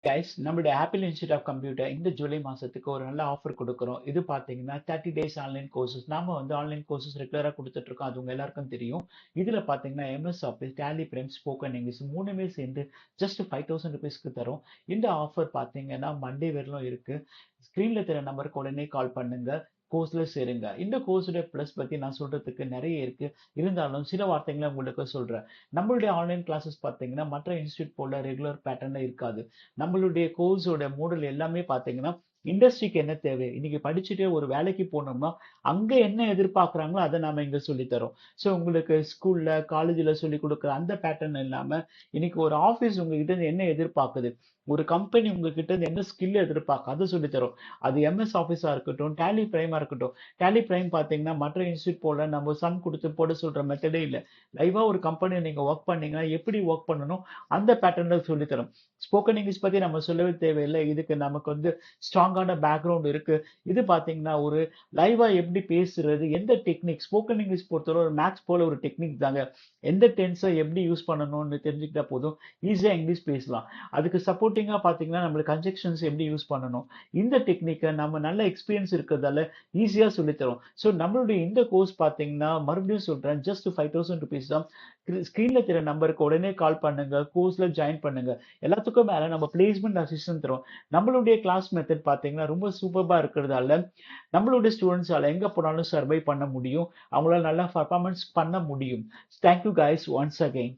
Guys நம்மளுடைய apple institute of computer இந்த ஜூலை மாசத்துக்கு ஒரு நல்ல ஆஃபர் கொடுக்குறோம். இது பார்த்தீங்கன்னா 30 டேஸ் ஆன்லைன் கோர்சஸ். நாம வந்து ஆன்லைன் கோர்சஸ் ரெகுலராக கொடுத்துட்டு இருக்கோம். அது உங்க எல்லாருக்கும் தெரியும். இதுல பார்த்தீங்கன்னா MS office, Tally prime, spoken English மூணுமே சேர்ந்து ஜஸ்ட் 5000 ருபீஸ்க்கு தரும். இந்த ஆஃபர் பார்த்தீங்கன்னா மண்டே வரலும் இருக்கு. ஸ்க்ரீன்ல தெரிய நம்பருக்கு உடனே கால் பண்ணுங்க. கோர்ஸ்ல சேருங்க. இந்த கோர்ஸோட ப்ளஸ் பத்தி நான் சொல்றதுக்கு நிறைய இருக்கு. இருந்தாலும் சில வார்த்தைகளை உங்களுக்கு சொல்றேன். நம்மளுடைய ஆன்லைன் கிளாஸஸ் பார்த்தீங்கன்னா மற்ற இன்ஸ்டியூட் போல ரெகுலர் பேட்டர்ன்ல இருக்காது. நம்மளுடைய கோர்ஸோட மாடல் எல்லாமே பார்த்தீங்கன்னா இண்டஸ்ட்ரிக்கு என்ன தேவை, இன்னைக்கு படிச்சுட்டே ஒரு வேலைக்கு போனோம்னா அங்க என்ன எதிர்பார்க்கறாங்களோ அதை நாம இங்க சொல்லி தரோம். ஸோ உங்களுக்கு ஸ்கூல்ல காலேஜ்ல சொல்லி கொடுக்குற அந்த பேட்டர்ன் இல்லாம இன்னைக்கு ஒரு ஆபீஸ் உங்ககிட்ட இருந்து என்ன எதிர்பார்க்குது, ஒரு கம்பெனி உங்ககிட்ட இருந்து என்ன ஸ்கில் எதிர்பார்க்க அதை சொல்லி தரோம். அது எம்எஸ் ஆஃபீஸா இருக்கட்டும், டேலி பிரைமா இருக்கட்டும். டேலி பிரைம் பார்த்தீங்கன்னா மற்ற இன்ஸ்டியூட் போல நம்ம சம் கொடுத்து போட சொல்ற மெத்தடே இல்லை. லைவா ஒரு கம்பெனி நீங்க ஒர்க் பண்ணீங்கன்னா எப்படி ஒர்க் பண்ணணும் அந்த பேட்டர்ன்ல சொல்லி தரோம். ஸ்போக்கன் இங்கிலீஷ் பத்தி நம்ம சொல்லவே தேவையில்லை. இதுக்கு நமக்கு வந்து ஸ்ட்ராங்கான பேக்ரவுண்ட் இருக்கு. இது பாத்தீங்கன்னா ஒரு லைவா எப்படி பேசுறது, எந்த டெக்னிக், ஸ்போக்கன் இங்கிலீஷ் பொறுத்தவரை ஒரு மேக்ஸ் போல ஒரு டெக்னிக் தாங்க. எந்த டென்ஸை எப்படி யூஸ் பண்ணணும்னு தெரிஞ்சுக்கிட்டா போதும், ஈஸியா இங்கிலீஷ் பேசலாம். அதுக்கு சப்போர்ட்டிங்கா பாத்தீங்கன்னா நம்மளுக்கு கன்ஜெக்ஷன்ஸ் எப்படி யூஸ் பண்ணணும், இந்த டெக்னிக்கை நம்ம நல்ல எக்ஸ்பீரியன்ஸ் இருக்கிறதால ஈஸியா சொல்லித்தரோம். ஸோ நம்மளுடைய இந்த கோர்ஸ் பாத்தீங்கன்னா மறுபடியும் சொல்றேன், ஜஸ்ட் 5000 ருபீஸ் தான். ஸ்கிரீன்ல தெரிய நம்பருக்கு உடனே கால் பண்ணுங்க, கோர்ஸ்ல ஜாயின் பண்ணுங்க. எல்லாத்துக்கும் மேல நம்ம பிளேஸ்மெண்ட் அசிஸ்டன்ட் தரோம். நம்மளுடைய கிளாஸ் மெத்தட் பாத்தீங்கன்னா ரொம்ப சூப்பர்பா இருக்கிறதால நம்மளுடைய ஸ்டூடெண்ட்ஸால எங்க போனாலும் சர்வை பண்ண முடியும். அவங்களால நல்லா பர்ஃபார்மன்ஸ் பண்ண முடியும். Thank you guys once again.